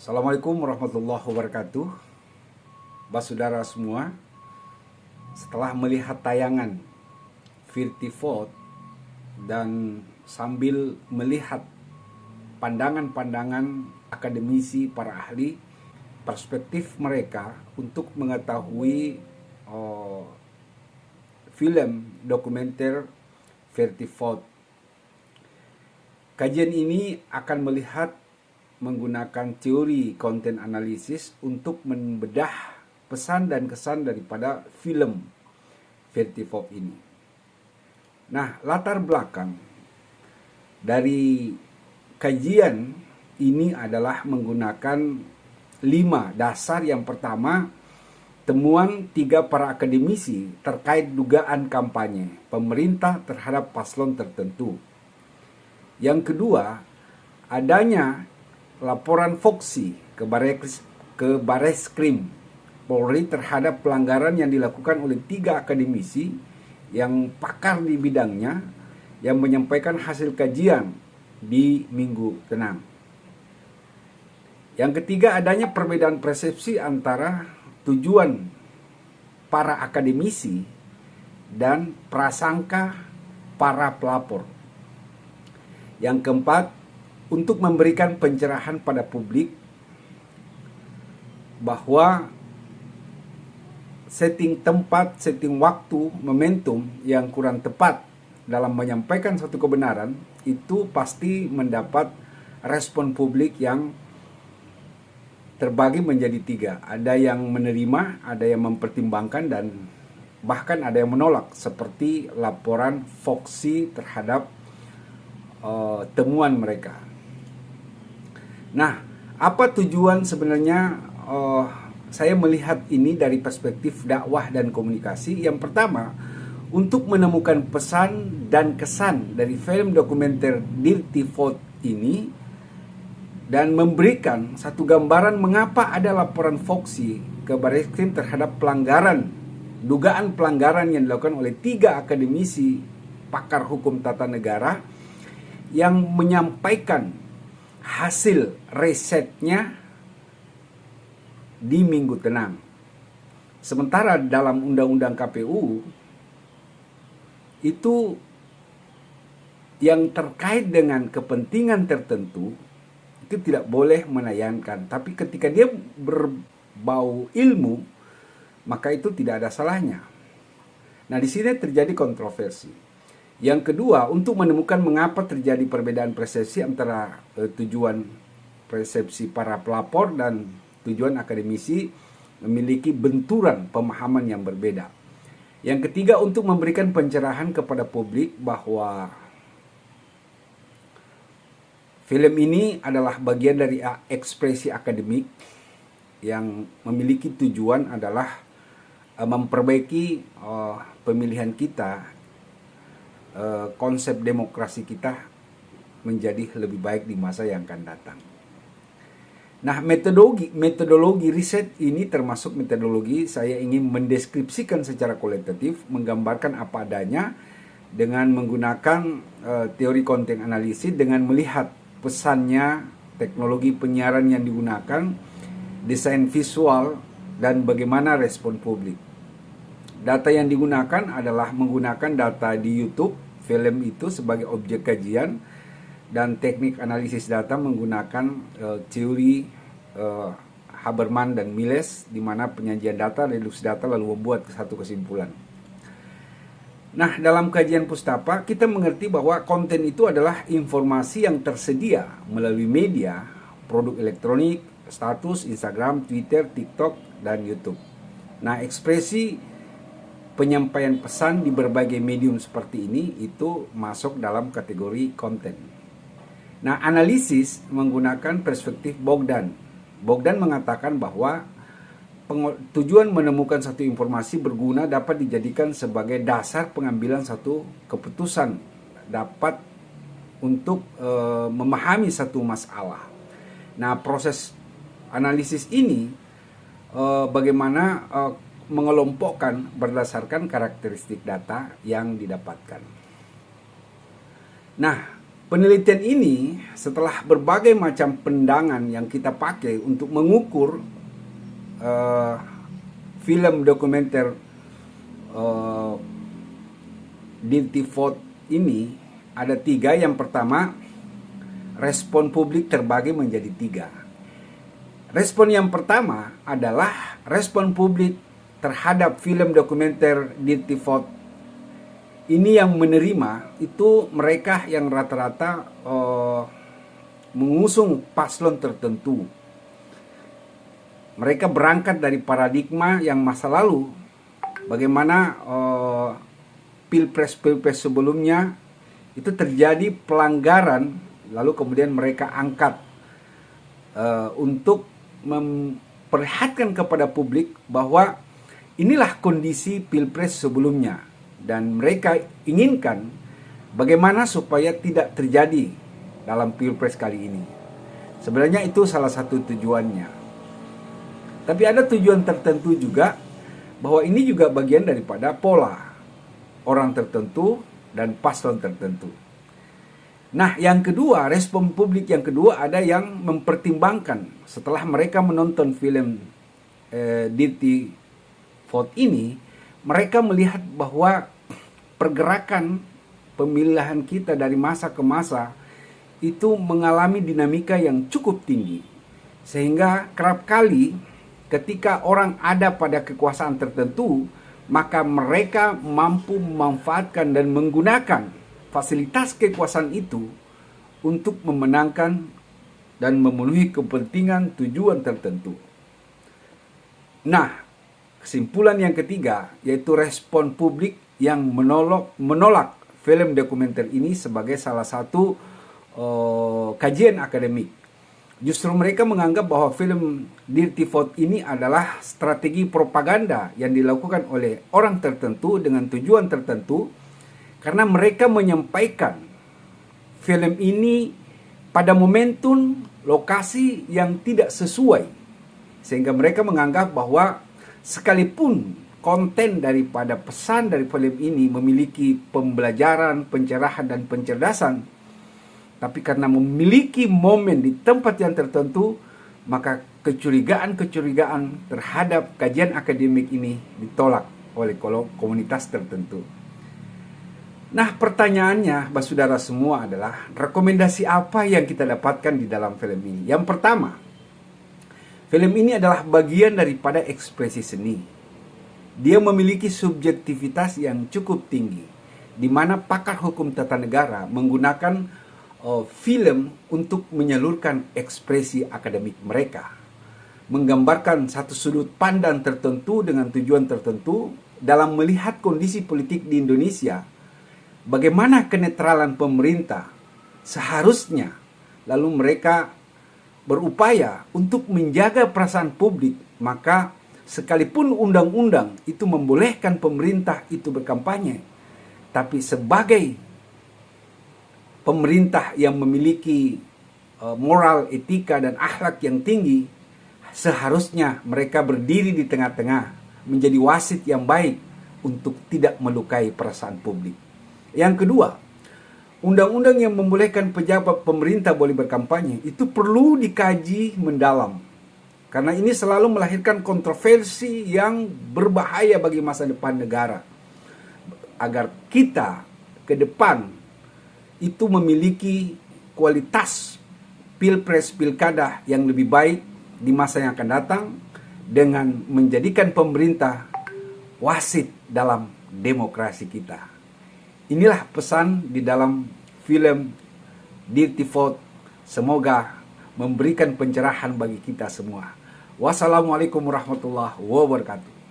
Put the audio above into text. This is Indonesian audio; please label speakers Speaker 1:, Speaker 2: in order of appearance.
Speaker 1: Assalamualaikum warahmatullahi wabarakatuh. Saudara semua, setelah melihat tayangan Virtivot dan sambil melihat pandangan-pandangan akademisi, para ahli, perspektif mereka untuk mengetahui film dokumenter Virtivot. Kajian ini akan melihat menggunakan teori konten analisis untuk membedah pesan dan kesan daripada film Virtivot ini. Nah, latar belakang dari kajian ini adalah menggunakan 5 dasar. Yang pertama, temuan 3 para akademisi terkait dugaan kampanye pemerintah terhadap paslon tertentu. Yang kedua, adanya laporan Foxy ke Bareskrim Polri terhadap pelanggaran yang dilakukan oleh 3 akademisi yang pakar di bidangnya yang menyampaikan hasil kajian di Minggu Tenang. Yang ketiga, adanya perbedaan persepsi antara tujuan para akademisi dan prasangka para pelapor. Yang keempat, untuk memberikan pencerahan pada publik bahwa setting tempat, setting waktu, momentum yang kurang tepat dalam menyampaikan suatu kebenaran itu pasti mendapat respon publik yang terbagi menjadi 3. Ada yang menerima, ada yang mempertimbangkan, dan bahkan ada yang menolak, seperti laporan Foxy terhadap temuan mereka. Nah, apa tujuan sebenarnya saya melihat ini dari perspektif dakwah dan komunikasi? Yang pertama, untuk menemukan pesan dan kesan dari film dokumenter Virtivot ini dan memberikan satu gambaran mengapa ada laporan Foxy ke Bareskrim terhadap dugaan pelanggaran yang dilakukan oleh 3 akademisi pakar hukum tata negara yang menyampaikan hasil risetnya di Minggu Tenang. Sementara dalam Undang-Undang KPU itu yang terkait dengan kepentingan tertentu itu tidak boleh menayangkan. Tapi ketika dia berbau ilmu, maka itu tidak ada salahnya. Nah, di sini terjadi kontroversi. Yang kedua, untuk menemukan mengapa terjadi perbedaan persepsi antara tujuan persepsi para pelapor dan tujuan akademisi memiliki benturan pemahaman yang berbeda. Yang ketiga, untuk memberikan pencerahan kepada publik bahwa film ini adalah bagian dari ekspresi akademik yang memiliki tujuan adalah memperbaiki pemilihan kita, konsep demokrasi kita menjadi lebih baik di masa yang akan datang. Nah, metodologi riset ini termasuk metodologi saya ingin mendeskripsikan secara kualitatif, menggambarkan apa adanya dengan menggunakan teori konten analisis, dengan melihat pesannya, teknologi penyiaran yang digunakan, desain visual, dan bagaimana respon publik. Data yang digunakan adalah menggunakan data di YouTube, film itu sebagai objek kajian, dan teknik analisis data menggunakan teori Habermas dan Miles, di mana penyajian data, reduksi data, lalu membuat satu kesimpulan. Nah, dalam kajian Pustapa, kita mengerti bahwa konten itu adalah informasi yang tersedia melalui media, produk elektronik, status, Instagram, Twitter, TikTok, dan YouTube. Nah, ekspresi penyampaian pesan di berbagai medium seperti ini itu masuk dalam kategori konten. Nah, analisis menggunakan perspektif Bogdan. Bogdan mengatakan bahwa tujuan menemukan satu informasi berguna dapat dijadikan sebagai dasar pengambilan satu keputusan, dapat untuk memahami satu masalah. Nah, proses analisis ini bagaimana mengelompokkan berdasarkan karakteristik data yang didapatkan. Nah, Penelitian ini setelah berbagai macam pandangan yang kita pakai untuk mengukur film dokumenter Dirty Vote ini ada 3. Yang pertama, respon publik terbagi menjadi 3. Respon yang pertama adalah respon publik terhadap film dokumenter Dirty Vote. Ini yang menerima itu mereka yang rata-rata mengusung paslon tertentu. Mereka berangkat dari paradigma yang masa lalu, bagaimana pilpres sebelumnya itu terjadi pelanggaran, lalu kemudian mereka angkat untuk memperlihatkan kepada publik bahwa inilah kondisi pilpres sebelumnya. Dan mereka inginkan bagaimana supaya tidak terjadi dalam pilpres kali ini. Sebenarnya itu salah satu tujuannya. Tapi ada tujuan tertentu juga, bahwa ini juga bagian daripada pola orang tertentu dan paslon tertentu. Nah, yang kedua, respon publik yang kedua ada yang mempertimbangkan setelah mereka menonton film Dirty Vote ini, mereka melihat bahwa pergerakan pemilihan kita dari masa ke masa itu mengalami dinamika yang cukup tinggi. Sehingga kerap kali ketika orang ada pada kekuasaan tertentu, maka mereka mampu memanfaatkan dan menggunakan fasilitas kekuasaan itu untuk memenangkan dan memenuhi kepentingan tujuan tertentu. Nah, kesimpulan yang ketiga yaitu respon publik yang menolak film dokumenter ini sebagai salah satu kajian akademik. Justru mereka menganggap bahwa film Dirty Vote ini adalah strategi propaganda yang dilakukan oleh orang tertentu dengan tujuan tertentu, karena mereka menyampaikan film ini pada momentum lokasi yang tidak sesuai, sehingga mereka menganggap bahwa sekalipun konten daripada pesan dari film ini memiliki pembelajaran, pencerahan, dan pencerdasan, tapi karena memiliki momen di tempat yang tertentu, maka kecurigaan-kecurigaan terhadap kajian akademik ini ditolak oleh komunitas tertentu. Nah, pertanyaannya, saudara semua adalah rekomendasi apa yang kita dapatkan di dalam film ini? Yang pertama, film ini adalah bagian daripada ekspresi seni. Dia memiliki subjektivitas yang cukup tinggi, di mana pakar hukum tata negara menggunakan film untuk menyalurkan ekspresi akademik mereka, menggambarkan satu sudut pandang tertentu dengan tujuan tertentu dalam melihat kondisi politik di Indonesia, bagaimana kenetralan pemerintah seharusnya, lalu mereka berupaya untuk menjaga perasaan publik. Maka sekalipun undang-undang itu membolehkan pemerintah itu berkampanye, tapi sebagai pemerintah yang memiliki moral, etika, dan akhlak yang tinggi, seharusnya mereka berdiri di tengah-tengah, menjadi wasit yang baik untuk tidak melukai perasaan publik. Yang kedua, undang-undang yang membolehkan pejabat pemerintah boleh berkampanye itu perlu dikaji mendalam, karena ini selalu melahirkan kontroversi yang berbahaya bagi masa depan negara. Agar kita ke depan itu memiliki kualitas pilpres pilkada yang lebih baik di masa yang akan datang, dengan menjadikan pemerintah wasit dalam demokrasi kita. Inilah pesan di dalam film Dirty Vote. Semoga memberikan pencerahan bagi kita semua. Wassalamualaikum warahmatullahi wabarakatuh.